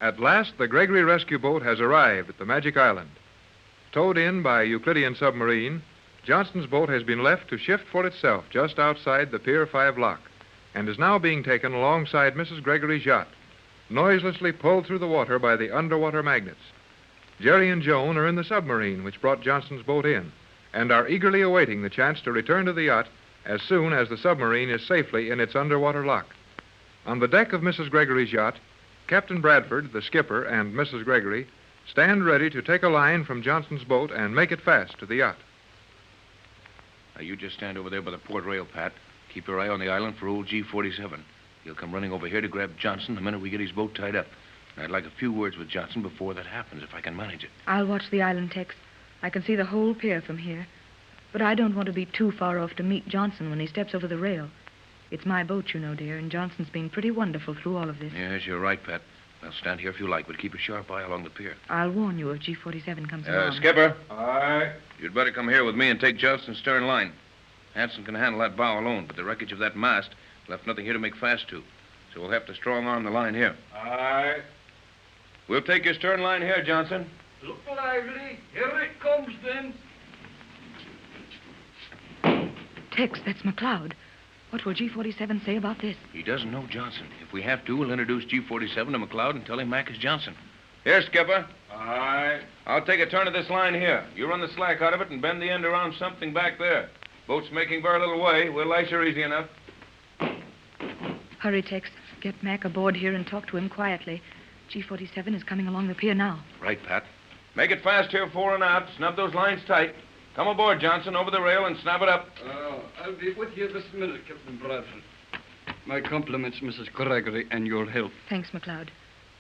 At last, the Gregory rescue boat has arrived at the Magic Island. Towed in by a Euclidean submarine, Johnson's boat has been left to shift for itself just outside the Pier 5 lock and is now being taken alongside Mrs. Gregory's yacht, noiselessly pulled through the water by the underwater magnets. Jerry and Joan are in the submarine which brought Johnson's boat in and are eagerly awaiting the chance to return to the yacht as soon as the submarine is safely in its underwater lock. On the deck of Mrs. Gregory's yacht, Captain Bradford, the skipper, and Mrs. Gregory stand ready to take a line from Johnson's boat and make it fast to the yacht. Now, you just stand over there by the port rail, Pat. Keep your eye on the island for old G-47. He'll come running over here to grab Johnson the minute we get his boat tied up. And I'd like a few words with Johnson before that happens, if I can manage it. I'll watch the island, Tex. I can see the whole pier from here. But I don't want to be too far off to meet Johnson when he steps over the rail. It's my boat, you know, dear, and Johnson's been pretty wonderful through all of this. Yes, you're right, Pat. I'll stand here if you like, but keep a sharp eye along the pier. I'll warn you if G-47 comes along. Skipper. Aye. You'd better come here with me and take Johnson's stern line. Hanson can handle that bow alone, but the wreckage of that mast left nothing here to make fast to. So we'll have to strong-arm the line here. Aye. We'll take your stern line here, Johnson. Look lively. Here it comes, then. Tex, that's Mcleod. What will G-47 say about this? He doesn't know Johnson. If we have to, we'll introduce G-47 to Mcleod and tell him Mac is Johnson. Here, Skipper. Aye. I'll take a turn of this line here. You run the slack out of it and bend the end around something back there. Boat's making very little way. We'll lash her easy enough. Hurry, Tex. Get Mac aboard here and talk to him quietly. G-47 is coming along the pier now. Right, Pat. Make it fast here, fore and out. Snub those lines tight. Come aboard, Johnson, over the rail and snap it up. I'll be with you this minute, Captain Bradford. My compliments, Mrs. Gregory, and your health. Thanks, Mcleod.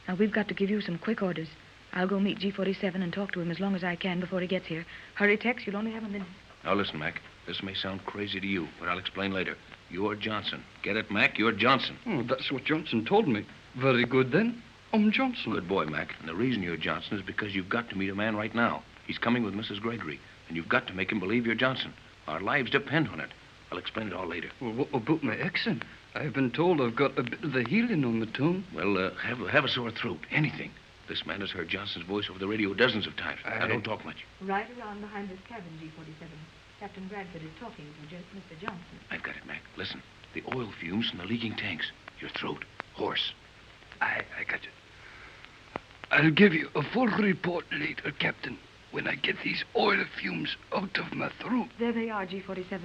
Now, we've got to give you some quick orders. I'll go meet G-47 and talk to him as long as I can before he gets here. Hurry, Tex. You'll only have a minute. Now, listen, Mac. This may sound crazy to you, but I'll explain later. You're Johnson. Get it, Mac? You're Johnson. Oh, that's what Johnson told me. Very good, then. I'm Johnson. Good boy, Mac. And the reason you're Johnson is because you've got to meet a man right now. He's coming with Mrs. Gregory, and you've got to make him believe you're Johnson. Our lives depend on it. I'll explain it all later. Well, what about my accent? I've been told I've got a bit of the healing on the tongue. Well, have a sore throat. Anything. This man has heard Johnson's voice over the radio dozens of times. Now, don't talk much. Right around behind this cabin, G-47. Captain Bradford is talking to Mr. Johnson. I've got it, Mac. Listen. The oil fumes from the leaking tanks. Your throat. Hoarse. I got you. I'll give you a full report later, Captain, when I get these oil fumes out of my throat. There they are, G-47.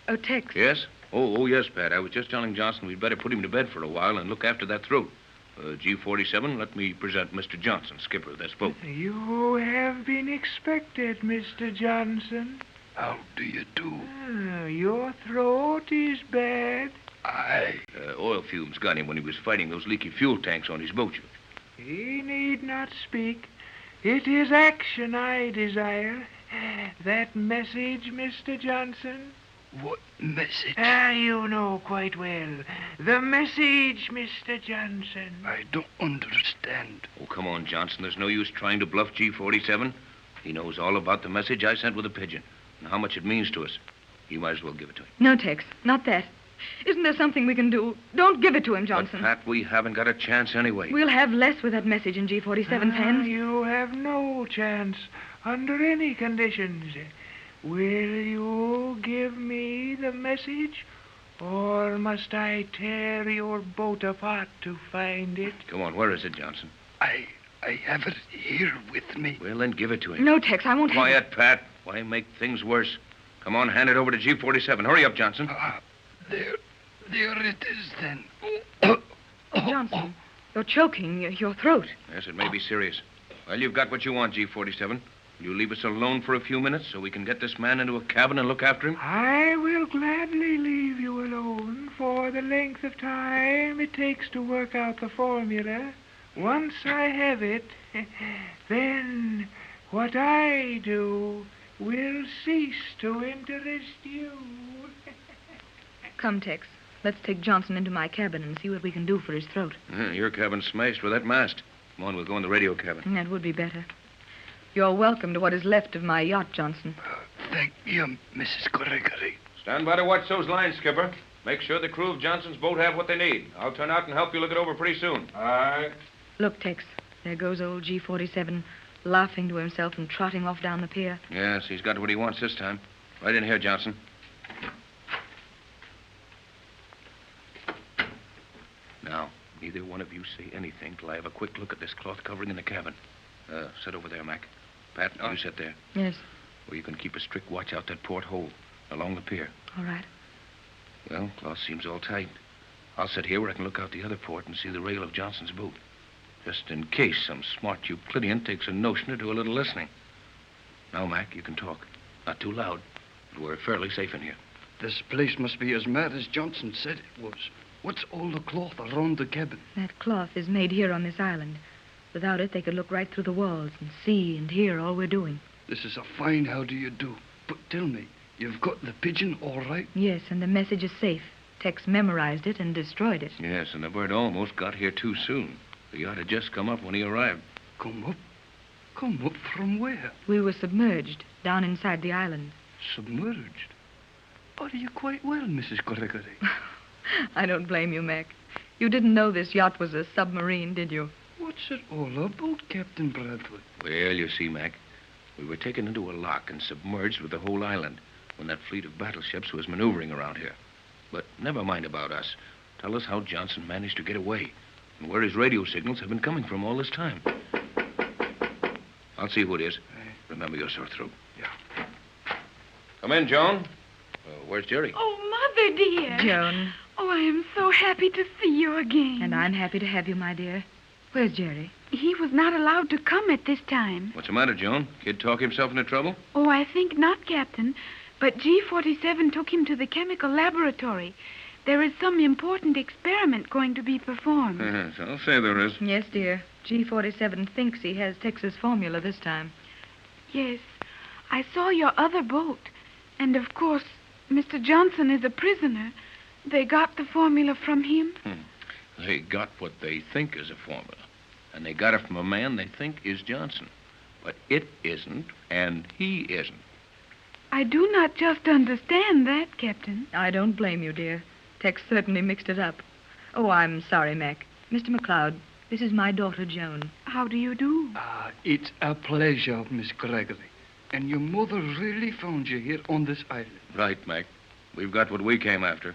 Oh, Tex. Yes? Oh, yes, Pat. I was just telling Johnson we'd better put him to bed for a while and look after that throat. G-47, let me present Mr. Johnson, skipper of this boat. You have been expected, Mr. Johnson. How do you do? Your throat is bad. Aye. Oil fumes got him when he was fighting those leaky fuel tanks on his boat. He need not speak. It is action I desire. That message, Mr. Johnson? What message? You know quite well. The message, Mr. Johnson. I don't understand. Oh, come on, Johnson. There's no use trying to bluff G-47. He knows all about the message I sent with a pigeon and how much it means to us. You might as well give it to him. No, Tex, not that. Isn't there something we can do? Don't give it to him, Johnson. But, Pat, we haven't got a chance anyway. We'll have less with that message in G-47's hands. You have no chance under any conditions. Will you give me the message, or must I tear your boat apart to find it? Come on, where is it, Johnson? I have it here with me. Well, then give it to him. No, Tex, I won't have it. Quiet, Pat. Why make things worse? Come on, hand it over to G-47. Hurry up, Johnson. There it is, then. Johnson, you're choking your throat. Yes, it may be serious. Well, you've got what you want, G-47. Will you leave us alone for a few minutes so we can get this man into a cabin and look after him? I will gladly leave you alone for the length of time it takes to work out the formula. Once I have it, then what I do will cease to interest you. Come, Tex. Let's take Johnson into my cabin and see what we can do for his throat. Your cabin's smashed with that mast. Come on, we'll go in the radio cabin. That would be better. You're welcome to what is left of my yacht, Johnson. Thank you, Mrs. Gregory. Stand by to watch those lines, Skipper. Make sure the crew of Johnson's boat have what they need. I'll turn out and help you look it over pretty soon. Aye. Look, Tex, There goes old G47, laughing to himself and trotting off down the pier. Yes, he's got what he wants this time. Right in here, Johnson. Now, neither one of you say anything till I have a quick look at this cloth covering in the cabin. Sit over there, Mac. Pat, you sit there. Yes. Well, you can keep a strict watch out that port hole along the pier. All right. Well, cloth seems all tight. I'll sit here where I can look out the other port and see the rail of Johnson's boat. Just in case some smart Euclidean takes a notion to do a little listening. Now, Mac, you can talk. Not too loud, but we're fairly safe in here. This place must be as mad as Johnson said it was. What's all the cloth around the cabin? That cloth is made here on this island. Without it, they could look right through the walls and see and hear all we're doing. This is a fine how do you do. But tell me, you've got the pigeon all right? Yes, and the message is safe. Tex memorized it and destroyed it. Yes, and the bird almost got here too soon. The yacht had just come up when he arrived. Come up? Come up from where? We were submerged down inside the island. Submerged? Are you quite well, Mrs. Gregory? I don't blame you, Mac. You didn't know this yacht was a submarine, did you? What's it all about, Captain Bradford? Well, you see, Mac, we were taken into a lock and submerged with the whole island when that fleet of battleships was maneuvering around here. But never mind about us. Tell us how Johnson managed to get away and where his radio signals have been coming from all this time. I'll see who it is. Remember your sore throat. Yeah. Come in, Joan. Where's Jerry? Oh, Mother, dear. Joan. Oh, I am so happy to see you again. And I'm happy to have you, my dear. Where's Jerry? He was not allowed to come at this time. What's the matter, Joan? Kid talk himself into trouble? Oh, I think not, Captain. But G47 took him to the chemical laboratory. There is some important experiment going to be performed. Yes, I'll say there is. Yes, dear. G47 thinks he has Tex's formula this time. Yes. I saw your other boat. And, of course, Mr. Johnson is a prisoner. They got the formula from him. They got what they think is a formula. And they got it from a man they think is Johnson. But it isn't, and he isn't. I do not just understand that, Captain. I don't blame you, dear. Tex certainly mixed it up. Oh, I'm sorry, Mac. Mr. Mcleod, this is my daughter, Joan. How do you do? It's a pleasure, Miss Gregory. And your mother really found you here on this island. Right, Mac. We've got what we came after.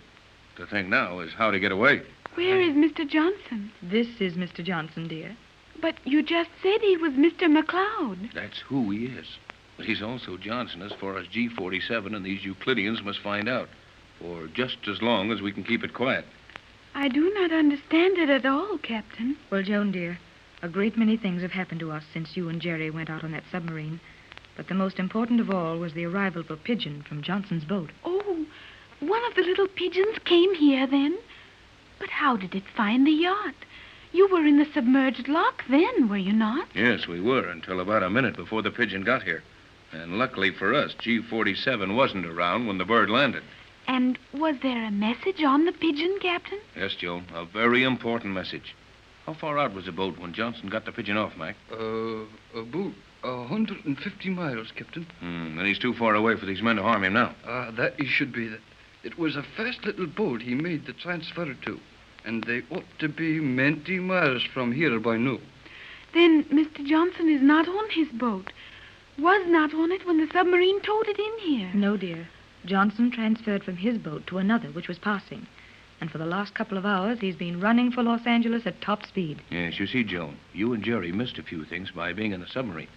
The thing now is how to get away. Where is Mr. Johnson? This is Mr. Johnson, dear. But you just said he was Mr. McLeod. That's who he is. But he's also Johnson as far as G47 and these Euclideans must find out. For just as long as we can keep it quiet. I do not understand it at all, Captain. Well, Joan, dear, a great many things have happened to us since you and Jerry went out on that submarine. But the most important of all was the arrival of a pigeon from Johnson's boat. Oh, one of the little pigeons came here then? But how did it find the yacht? You were in the submerged lock then, were you not? Yes, we were, until about a minute before the pigeon got here. And luckily for us, G47 wasn't around when the bird landed. And was there a message on the pigeon, Captain? Yes, Joan, a very important message. How far out was the boat when Johnson got the pigeon off, Mac? About 150 miles, Captain. And he's too far away for these men to harm him now. That he should be. It was a fast little boat he made the transfer to. And they ought to be many miles from here by now. Then Mr. Johnson is not on his boat. Was not on it when the submarine towed it in here. No, dear. Johnson transferred from his boat to another, which was passing. And for the last couple of hours, he's been running for Los Angeles at top speed. Yes, you see, Joan, you and Jerry missed a few things by being in the submarine.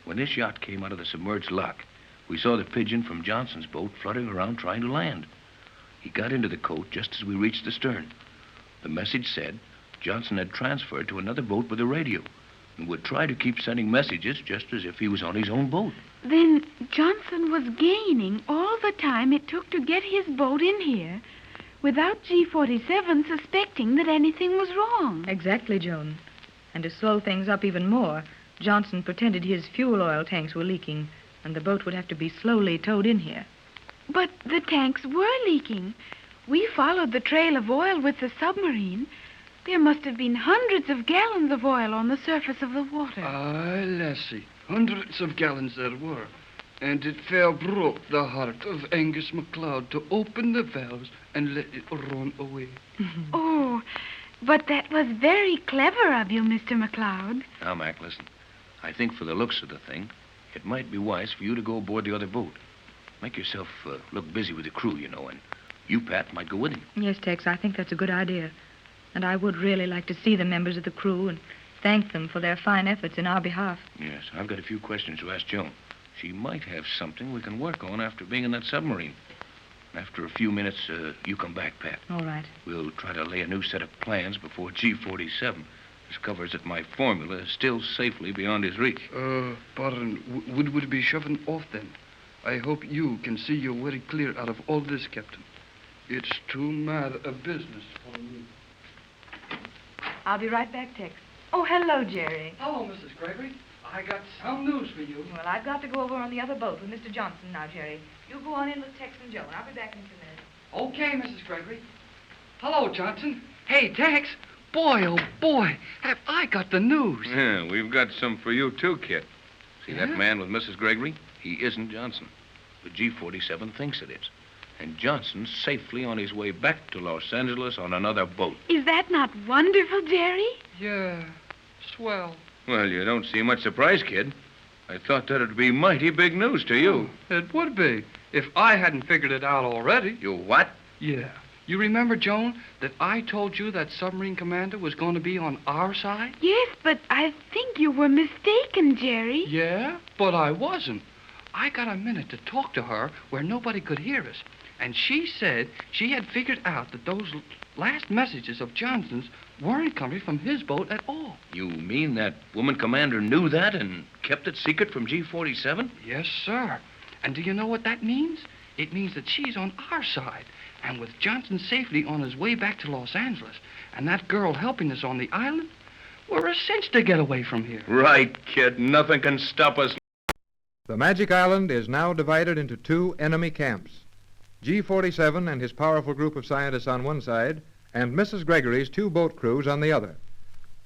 When this yacht came out of the submerged lock, we saw the pigeon from Johnson's boat fluttering around trying to land. He got into the coat just as we reached the stern. The message said Johnson had transferred to another boat with a radio and would try to keep sending messages just as if he was on his own boat. Then Johnson was gaining all the time it took to get his boat in here without G47 suspecting that anything was wrong. Exactly, Joan. And to slow things up even more, Johnson pretended his fuel oil tanks were leaking and the boat would have to be slowly towed in here. But the tanks were leaking. We followed the trail of oil with the submarine. There must have been hundreds of gallons of oil on the surface of the water. Aye, lassie. Hundreds of gallons there were. And it fair broke the heart of Angus McLeod to open the valves and let it run away. Oh, But that was very clever of you, Mr. Mcleod. Now, Mac, listen. I think for the looks of the thing, it might be wise for you to go aboard the other boat. Make yourself look busy with the crew, you know, and you, Pat, might go with him. Yes, Tex, I think that's a good idea. And I would really like to see the members of the crew and thank them for their fine efforts in our behalf. Yes, I've got a few questions to ask Joan. She might have something we can work on after being in that submarine. After a few minutes, you come back, Pat. All right. We'll try to lay a new set of plans before G47 discovers that my formula is still safely beyond his reach. Pardon, would we be shoving off then? I hope you can see you're very clear out of all this, Captain. It's too mad a business for me. I'll be right back, Tex. Oh, hello, Jerry. Hello, Mrs. Gregory. I got some news for you. Well, I've got to go over on the other boat with Mr. Johnson now, Jerry. You go on in with Tex and Joan. I'll be back in a few minutes. Okay, Mrs. Gregory. Hello, Johnson. Hey, Tex. Boy, oh, boy, have I got the news. Yeah, we've got some for you, too, kid. See Yeah? that man with Mrs. Gregory? He isn't Johnson. But G47 thinks it is. And Johnson's safely on his way back to Los Angeles on another boat. Is that not wonderful, Jerry? Yeah, swell. Well, you don't seem much surprised, kid. I thought that'd be mighty big news to you. It would be, if I hadn't figured it out already. You what? Yeah. You remember, Joan, that I told you that submarine commander was going to be on our side? Yes, but I think you were mistaken, Jerry. Yeah, but I wasn't. I got a minute to talk to her where nobody could hear us. And she said she had figured out that those last messages of Johnson's weren't coming from his boat at all. You mean that woman commander knew that and kept it secret from G47? Yes, sir. And do you know what that means? It means that she's on our side. And with Johnson safely on his way back to Los Angeles, and that girl helping us on the island, we're a cinch to get away from here. Right, kid. Nothing can stop us. The Magic Island is now divided into two enemy camps. G47 and his powerful group of scientists on one side, and Mrs. Gregory's two boat crews on the other.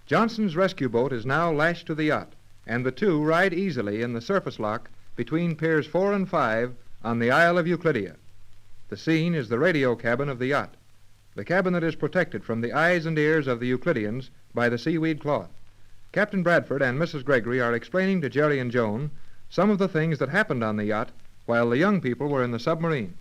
Johnson's rescue boat is now lashed to the yacht, and the two ride easily in the surface lock between Piers 4 and 5 on the Isle of Euclidia. The scene is the radio cabin of the yacht, the cabin that is protected from the eyes and ears of the Euclideans by the seaweed cloth. Captain Bradford and Mrs. Gregory are explaining to Jerry and Joan some of the things that happened on the yacht while the young people were in the submarine.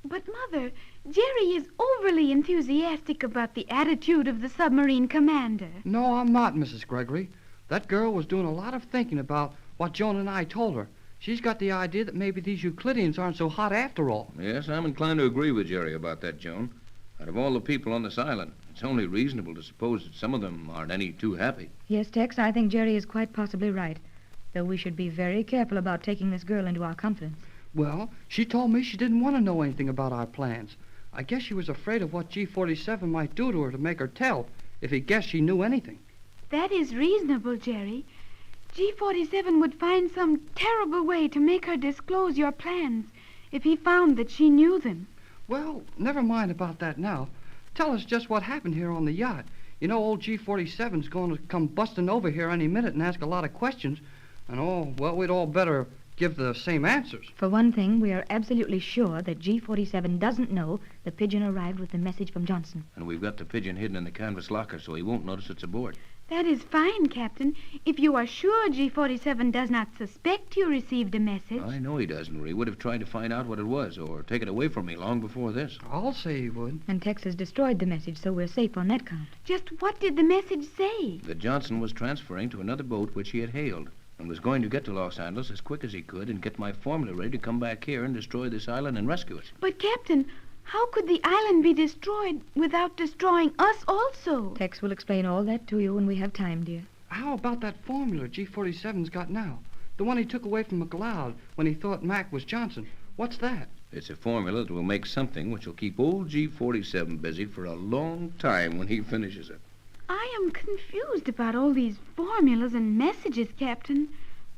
But, Mother, Jerry is overly enthusiastic about the attitude of the submarine commander. No, I'm not, Mrs. Gregory. That girl was doing a lot of thinking about what Joan and I told her. She's got the idea that maybe these Euclideans aren't so hot after all. Yes, I'm inclined to agree with Jerry about that, Joan. Out of all the people on this island, it's only reasonable to suppose that some of them aren't any too happy. Yes, Tex, I think Jerry is quite possibly right. Though we should be very careful about taking this girl into our confidence. Well, she told me she didn't want to know anything about our plans. I guess she was afraid of what G47 might do to her to make her tell, if he guessed she knew anything. That is reasonable, Jerry. G47 would find some terrible way to make her disclose your plans if he found that she knew them. Well, never mind about that now. Tell us just what happened here on the yacht. You know, old G47's going to come busting over here any minute and ask a lot of questions. And, we'd all better give the same answers. For one thing, we are absolutely sure that G47 doesn't know the pigeon arrived with the message from Johnson. And we've got the pigeon hidden in the canvas locker so he won't notice it's aboard. That is fine, Captain. If you are sure G47 does not suspect you received a message. I know he doesn't, or he would have tried to find out what it was or take it away from me long before this. I'll say he would. And Tex has destroyed the message, so we're safe on that count. Just what did the message say? That Johnson was transferring to another boat which he had hailed and was going to get to Los Angeles as quick as he could and get my formula ready to come back here and destroy this island and rescue us. But, Captain, how could the island be destroyed without destroying us also? Tex will explain all that to you when we have time, dear. How about that formula G47's got now? The one he took away from Mcleod when he thought Mac was Johnson. What's that? It's a formula that will make something which will keep old G47 busy for a long time when he finishes it. I am confused about all these formulas and messages, Captain.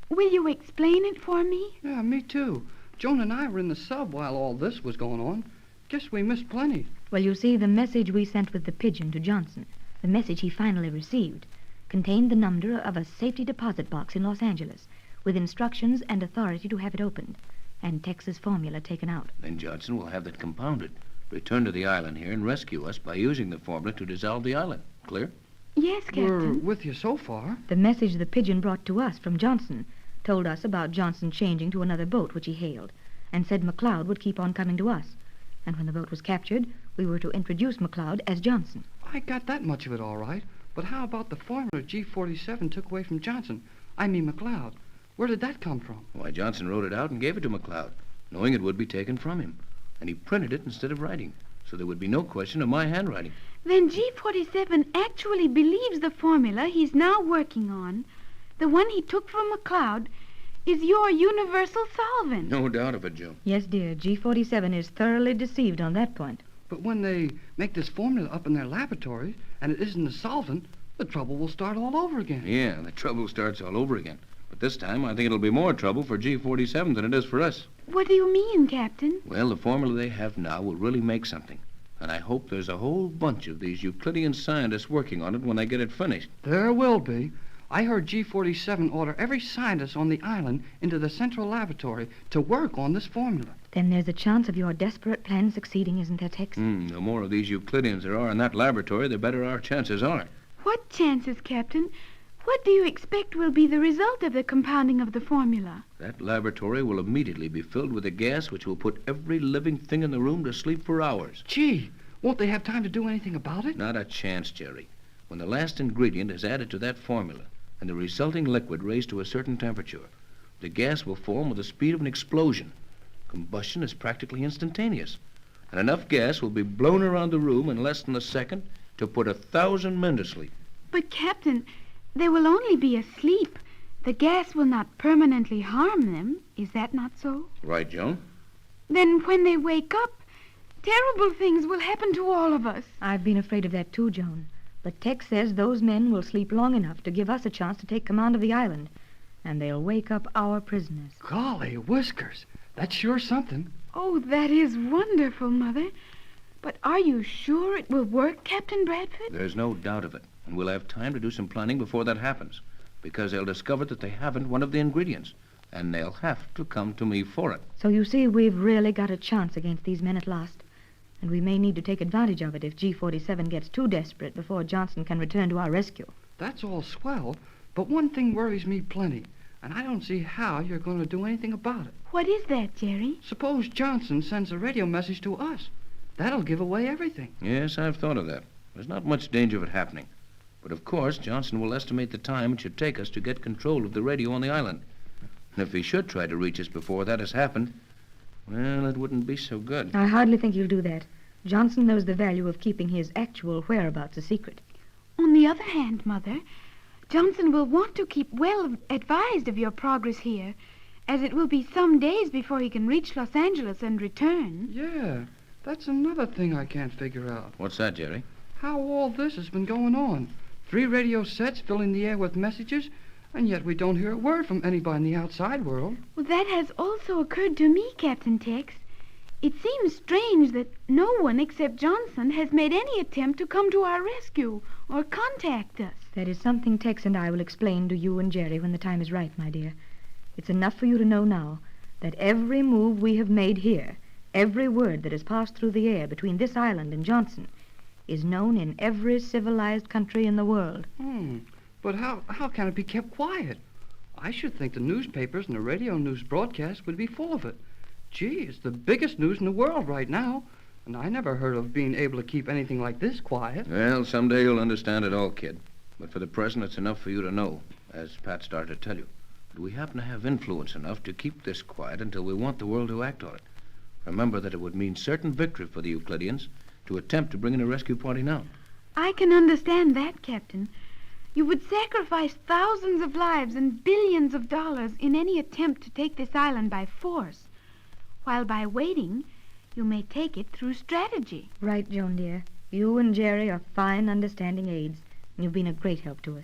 Will you explain it for me? Yeah, me too. Joan and I were in the sub while all this was going on. Guess we missed plenty. Well, you see, the message we sent with the pigeon to Johnson, the message he finally received, contained the number of a safety deposit box in Los Angeles, with instructions and authority to have it opened, and Tex's formula taken out. Then Johnson will have that compounded, return to the island here and rescue us by using the formula to dissolve the island. Clear? Yes, We're Captain. with you so far. The message the pigeon brought to us from Johnson told us about Johnson changing to another boat which he hailed, and said Mcleod would keep on coming to us. And when the boat was captured, we were to introduce Mcleod as Johnson. I got that much of it all right. But how about the formula G47 took away from Johnson? I mean McLeod. Where did that come from? Why, Johnson wrote it out and gave it to McLeod, knowing it would be taken from him. And he printed it instead of writing, so there would be no question of my handwriting. Then G47 actually believes the formula he's now working on, the one he took from McLeod, is your universal solvent. No doubt of it, Joe. Yes, dear, G47 is thoroughly deceived on that point. But when they make this formula up in their laboratory and it isn't a solvent, the trouble will start all over again. Yeah, the trouble starts all over again. But this time, I think it'll be more trouble for G47 than it is for us. What do you mean, Captain? Well, the formula they have now will really make something. And I hope there's a whole bunch of these Euclidean scientists working on it when I get it finished. There will be. I heard G47 order every scientist on the island into the central laboratory to work on this formula. Then there's a chance of your desperate plan succeeding, isn't there, Tex? The more of these Euclideans there are in that laboratory, the better our chances are. What chances, Captain? What do you expect will be the result of the compounding of the formula? That laboratory will immediately be filled with a gas which will put every living thing in the room to sleep for hours. Gee, won't they have time to do anything about it? Not a chance, Jerry. When the last ingredient is added to that formula and the resulting liquid raised to a certain temperature, the gas will form with the speed of an explosion. Combustion is practically instantaneous, and enough gas will be blown around the room in less than a second to put 1,000 men to sleep. But, Captain, they will only be asleep. The gas will not permanently harm them. Is that not so? Right, Joan? Then when they wake up, terrible things will happen to all of us. I've been afraid of that too, Joan. But Tex says those men will sleep long enough to give us a chance to take command of the island, and they'll wake up our prisoners. Golly whiskers, that's sure something. Oh, that is wonderful, Mother. But are you sure it will work, Captain Bradford? There's no doubt of it, and we'll have time to do some planning before that happens, because they'll discover that they haven't one of the ingredients, and they'll have to come to me for it. So you see, we've really got a chance against these men at last. And we may need to take advantage of it if G47 gets too desperate before Johnson can return to our rescue. That's all swell, but one thing worries me plenty, and I don't see how you're going to do anything about it. What is that, Jerry? Suppose Johnson sends a radio message to us. That'll give away everything. Yes, I've thought of that. There's not much danger of it happening. But of course, Johnson will estimate the time it should take us to get control of the radio on the island. And if he should try to reach us before that has happened, well, it wouldn't be so good. I hardly think he'll do that. Johnson knows the value of keeping his actual whereabouts a secret. On the other hand, Mother, Johnson will want to keep well advised of your progress here, as it will be some days before he can reach Los Angeles and return. Yeah, that's another thing I can't figure out. What's that, Jerry? How all this has been going on. 3 radio sets filling the air with messages, and yet we don't hear a word from anybody in the outside world. Well, that has also occurred to me, Captain Tex. It seems strange that no one except Johnson has made any attempt to come to our rescue or contact us. That is something Tex and I will explain to you and Jerry when the time is right, my dear. It's enough for you to know now that every move we have made here, every word that has passed through the air between this island and Johnson, is known in every civilized country in the world. But how can it be kept quiet? I should think the newspapers and the radio news broadcasts would be full of it. Gee, it's the biggest news in the world right now, and I never heard of being able to keep anything like this quiet. Well, someday you'll understand it all, kid. But for the present, it's enough for you to know, as Pat started to tell you, that we happen to have influence enough to keep this quiet until we want the world to act on it. Remember that it would mean certain victory for the Euclideans to attempt to bring in a rescue party now. I can understand that, Captain. You would sacrifice thousands of lives and billions of dollars in any attempt to take this island by force, while by waiting, you may take it through strategy. Right, Joan, dear. You and Jerry are fine, understanding aides, and you've been a great help to us.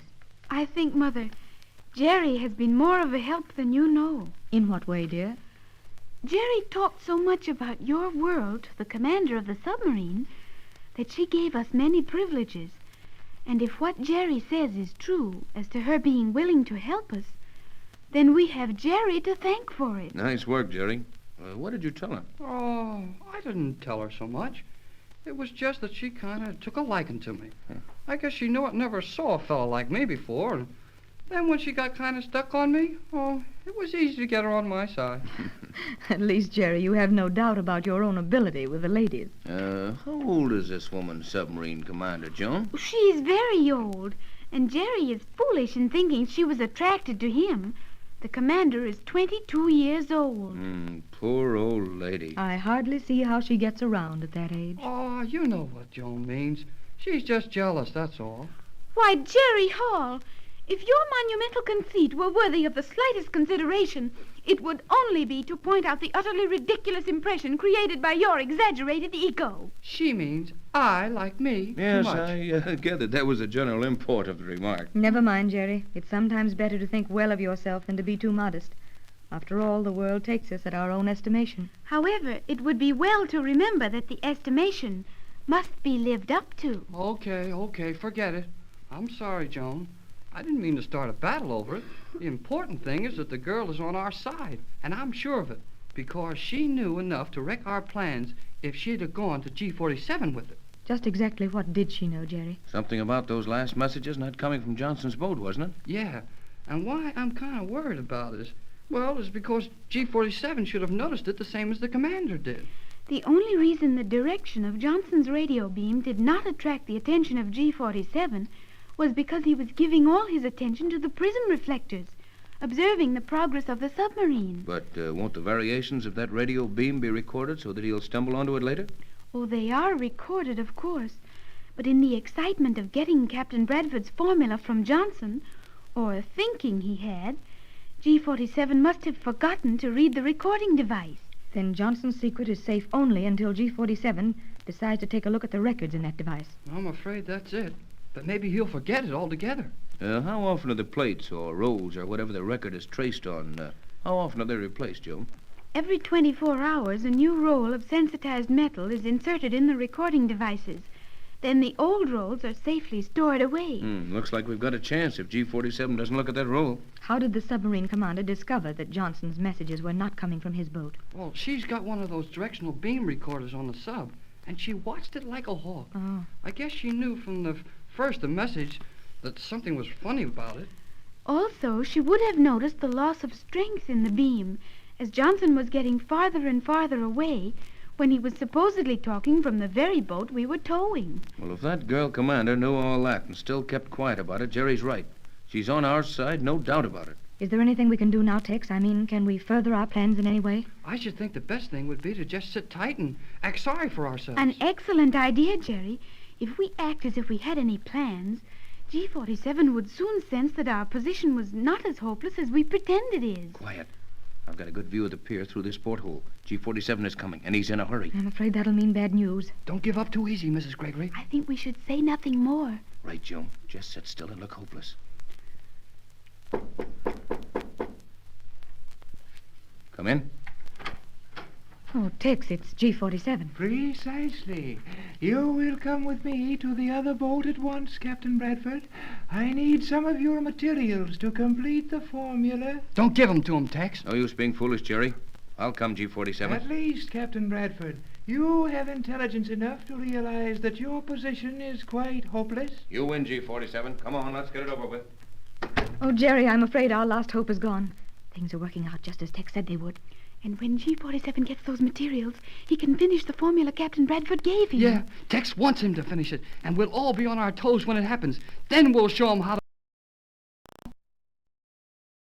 I think, Mother, Jerry has been more of a help than you know. In what way, dear? Jerry talked so much about your world to the commander of the submarine that she gave us many privileges. And if what Jerry says is true as to her being willing to help us, then we have Jerry to thank for it. Nice work, Jerry. What did you tell her? Oh, I didn't tell her so much. It was just that she kind of took a liking to me. I guess she knew I never saw a fella like me before. And then when she got kind of stuck on me, oh, it was easy to get her on my side. At least, Jerry, you have no doubt about your own ability with the ladies. How old is this woman, submarine commander, Joan? She's very old, and Jerry is foolish in thinking she was attracted to him. The commander is 22 years old. Poor old lady. I hardly see how she gets around at that age. Oh, you know what Joan means. She's just jealous, that's all. Why, Jerry Hall, if your monumental conceit were worthy of the slightest consideration, it would only be to point out the utterly ridiculous impression created by your exaggerated ego. She means I like me Yes, too much. I gathered that was the general import of the remark. Never mind, Jerry. It's sometimes better to think well of yourself than to be too modest. After all, the world takes us at our own estimation. However, it would be well to remember that the estimation must be lived up to. Okay, forget it. I'm sorry, Joan. I didn't mean to start a battle over it. The important thing is that the girl is on our side, and I'm sure of it, because she knew enough to wreck our plans if she'd have gone to G47 with it. Just exactly what did she know, Jerry? Something about those last messages not coming from Johnson's boat, wasn't it? Yeah, and why I'm kind of worried about it is because G47 should have noticed it the same as the commander did. The only reason the direction of Johnson's radio beam did not attract the attention of G47 was because he was giving all his attention to the prism reflectors, observing the progress of the submarine. But won't the variations of that radio beam be recorded so that he'll stumble onto it later? Oh, they are recorded, of course. But in the excitement of getting Captain Bradford's formula from Johnson, or thinking he had, G47 must have forgotten to read the recording device. Then Johnson's secret is safe only until G47 decides to take a look at the records in that device. I'm afraid that's it. But maybe he'll forget it altogether. How often are the plates or rolls or whatever the record is traced on, how often are they replaced, Joe? Every 24 hours, a new roll of sensitized metal is inserted in the recording devices. Then the old rolls are safely stored away. Looks like we've got a chance if G47 doesn't look at that roll. How did the submarine commander discover that Johnson's messages were not coming from his boat? Well, she's got one of those directional beam recorders on the sub, and she watched it like a hawk. Oh. I guess she knew from the message that something was funny about it. Also, she would have noticed the loss of strength in the beam as Johnson was getting farther and farther away when he was supposedly talking from the very boat we were towing. Well, if that girl commander knew all that and still kept quiet about it, Jerry's right. She's on our side, no doubt about it. Is there anything we can do now, Tex? I mean, can we further our plans in any way? I should think the best thing would be to just sit tight and act sorry for ourselves. An excellent idea, Jerry. If we act as if we had any plans, G47 would soon sense that our position was not as hopeless as we pretend it is. Quiet. I've got a good view of the pier through this porthole. G47 is coming, and he's in a hurry. I'm afraid that'll mean bad news. Don't give up too easy, Mrs. Gregory. I think we should say nothing more. Right, Joe. Just sit still and look hopeless. Come in. Oh, Tex, it's G47. Precisely. You will come with me to the other boat at once, Captain Bradford. I need some of your materials to complete the formula. Don't give them to him, Tex. No use being foolish, Jerry. I'll come, G47. At least, Captain Bradford, you have intelligence enough to realize that your position is quite hopeless. You win, G47. Come on, let's get it over with. Oh, Jerry, I'm afraid our last hope is gone. Things are working out just as Tex said they would. And when G47 gets those materials, he can finish the formula Captain Bradford gave him. Yeah, Tex wants him to finish it, and we'll all be on our toes when it happens. Then we'll show him how to